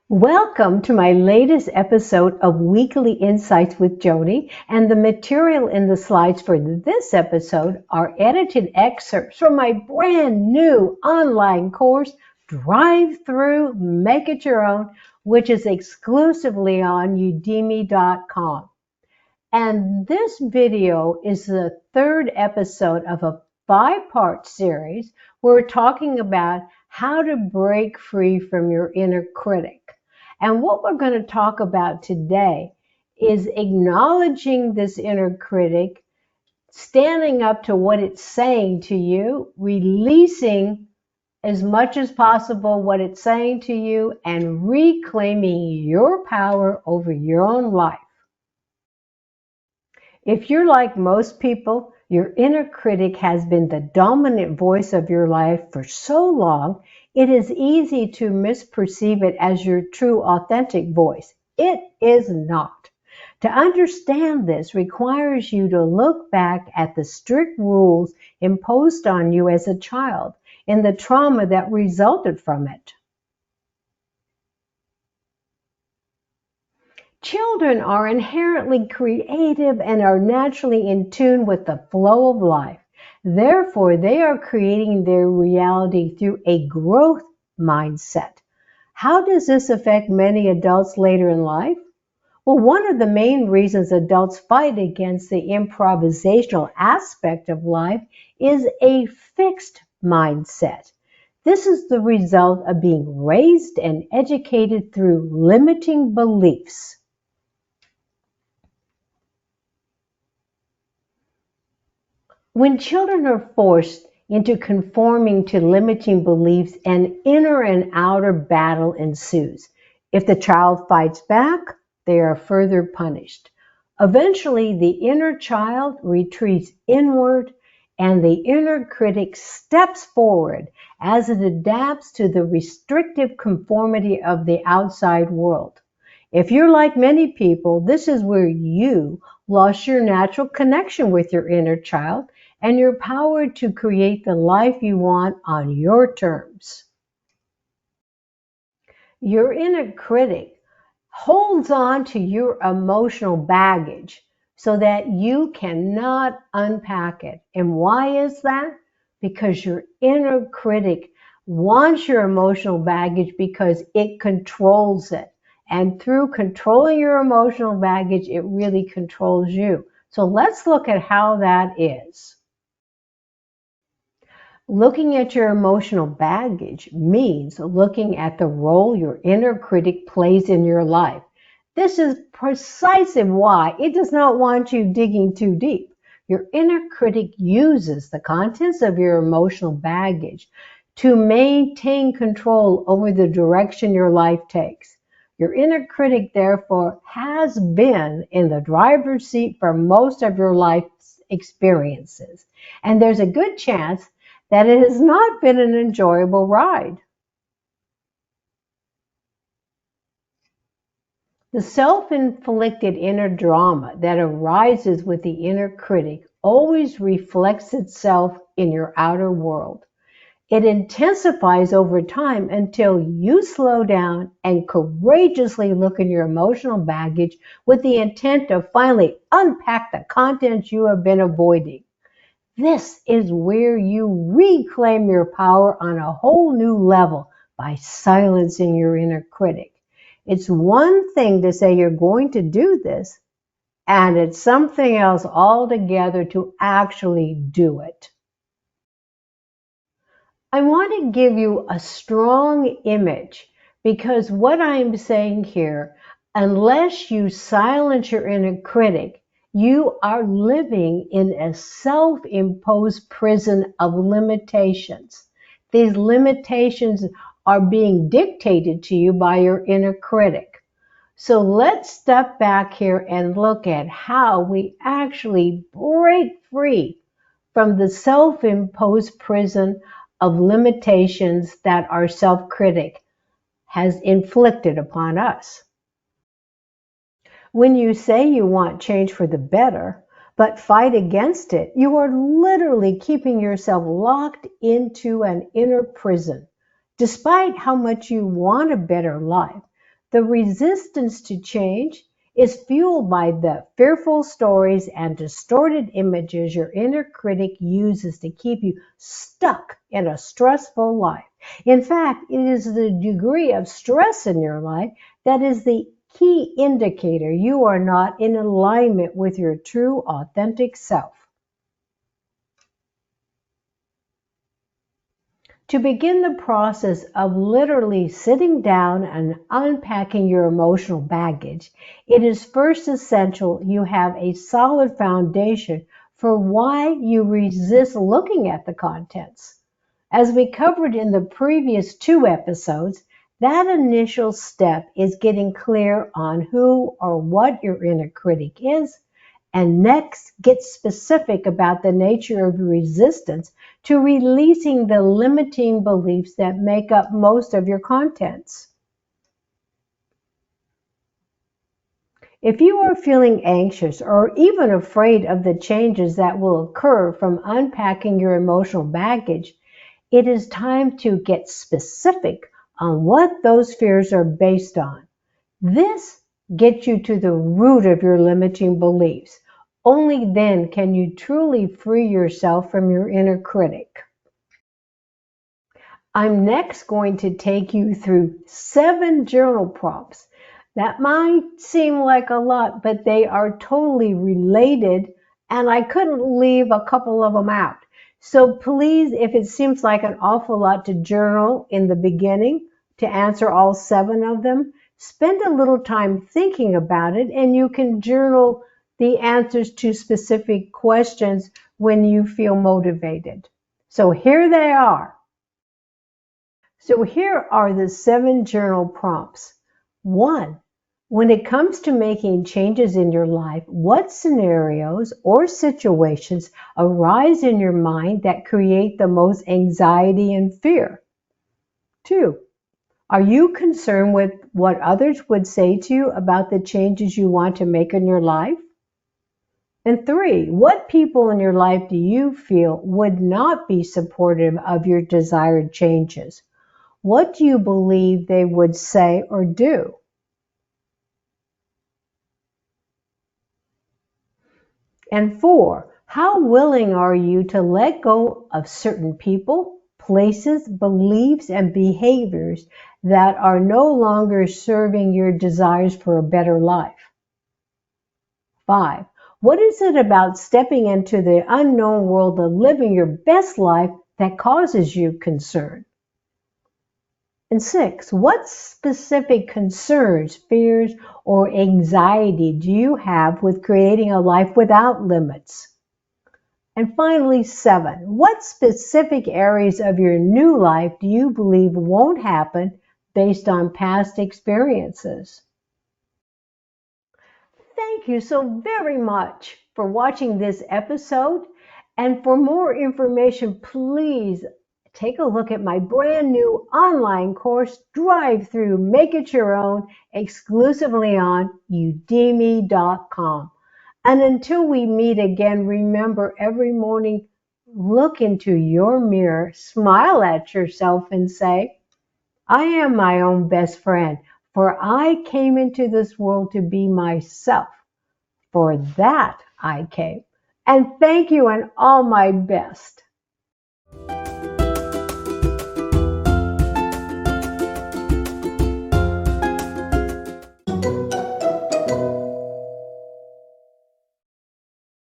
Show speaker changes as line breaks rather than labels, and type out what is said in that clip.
Welcome to my latest episode of Weekly Insights with Joanie, and the material in the slides for this episode are edited excerpts from my brand new online course, Drive Through, Make It Your Own, which is exclusively on udemy.com. And this video is the third episode of a 5-part series where we're talking about how to break free from your inner critic. And what we're going to talk about today is acknowledging this inner critic, standing up to what it's saying to you, releasing as much as possible what it's saying to you, and reclaiming your power over your own life. If you're like most people, your inner critic has been the dominant voice of your life for so long, it is easy to misperceive it as your true, authentic voice. It is not. To understand this requires you to look back at the strict rules imposed on you as a child and the trauma that resulted from it. Children are inherently creative and are naturally in tune with the flow of life. Therefore, they are creating their reality through a growth mindset. How does this affect many adults later in life? Well, one of the main reasons adults fight against the improvisational aspect of life is a fixed mindset. This is the result of being raised and educated through limiting beliefs. When children are forced into conforming to limiting beliefs, an inner and outer battle ensues. If the child fights back, they are further punished. Eventually, the inner child retreats inward, and the inner critic steps forward as it adapts to the restrictive conformity of the outside world. If you're like many people, this is where you lost your natural connection with your inner child and your power to create the life you want on your terms. Your inner critic holds on to your emotional baggage so that you cannot unpack it. And why is that? Because your inner critic wants your emotional baggage because it controls it. And through controlling your emotional baggage, it really controls you. So let's look at how that is. Looking at your emotional baggage means looking at the role your inner critic plays in your life. This is precisely why it does not want you digging too deep. Your inner critic uses the contents of your emotional baggage to maintain control over the direction your life takes. Your inner critic, therefore, has been in the driver's seat for most of your life's experiences, and there's a good chance that it has not been an enjoyable ride. The self-inflicted inner drama that arises with the inner critic always reflects itself in your outer world. It intensifies over time until you slow down and courageously look in your emotional baggage with the intent to finally unpack the contents you have been avoiding. This is where you reclaim your power on a whole new level by silencing your inner critic. It's one thing to say you're going to do this, and it's something else altogether to actually do it. I want to give you a strong image because what I'm saying here, unless you silence your inner critic, you are living in a self-imposed prison of limitations. These limitations are being dictated to you by your inner critic. So let's step back here and look at how we actually break free from the self-imposed prison of limitations that our self-critic has inflicted upon us. When you say you want change for the better, but fight against it, you are literally keeping yourself locked into an inner prison. Despite how much you want a better life, The resistance to change is fueled by the fearful stories and distorted images your inner critic uses to keep you stuck in a stressful life. In fact, it is the degree of stress in your life that is the key indicator you are not in alignment with your true, authentic self. To begin the process of literally sitting down and unpacking your emotional baggage, it is first essential you have a solid foundation for why you resist looking at the contents. As we covered in the previous 2 episodes, that initial step is getting clear on who or what your inner critic is, and next, get specific about the nature of your resistance to releasing the limiting beliefs that make up most of your contents. If you are feeling anxious or even afraid of the changes that will occur from unpacking your emotional baggage, it is time to get specific on what those fears are based on. This gets you to the root of your limiting beliefs. Only then can you truly free yourself from your inner critic. I'm next going to take you through 7 journal prompts. That might seem like a lot, but they are totally related, and I couldn't leave a couple of them out. So please, if it seems like an awful lot to journal in the beginning, to answer all 7 of them, spend a little time thinking about it, and you can journal the answers to specific questions when you feel motivated. So here they are. So here are the 7 journal prompts. 1. When it comes to making changes in your life, what scenarios or situations arise in your mind that create the most anxiety and fear? 2. Are you concerned with what others would say to you about the changes you want to make in your life? And 3, what people in your life do you feel would not be supportive of your desired changes? What do you believe they would say or do? And 4, how willing are you to let go of certain people, places, beliefs, and behaviors that are no longer serving your desires for a better life? 5, what is it about stepping into the unknown world of living your best life that causes you concern? And 6, what specific concerns, fears, or anxiety do you have with creating a life without limits? And finally, 7, what specific areas of your new life do you believe won't happen based on past experiences? Thank you so very much for watching this episode. And for more information, please take a look at my brand new online course, Drive Through, Make It Your Own, exclusively on udemy.com. And until we meet again, remember every morning, look into your mirror, smile at yourself and say, I am my own best friend, for I came into this world to be myself. For that I came. And thank you and all my best.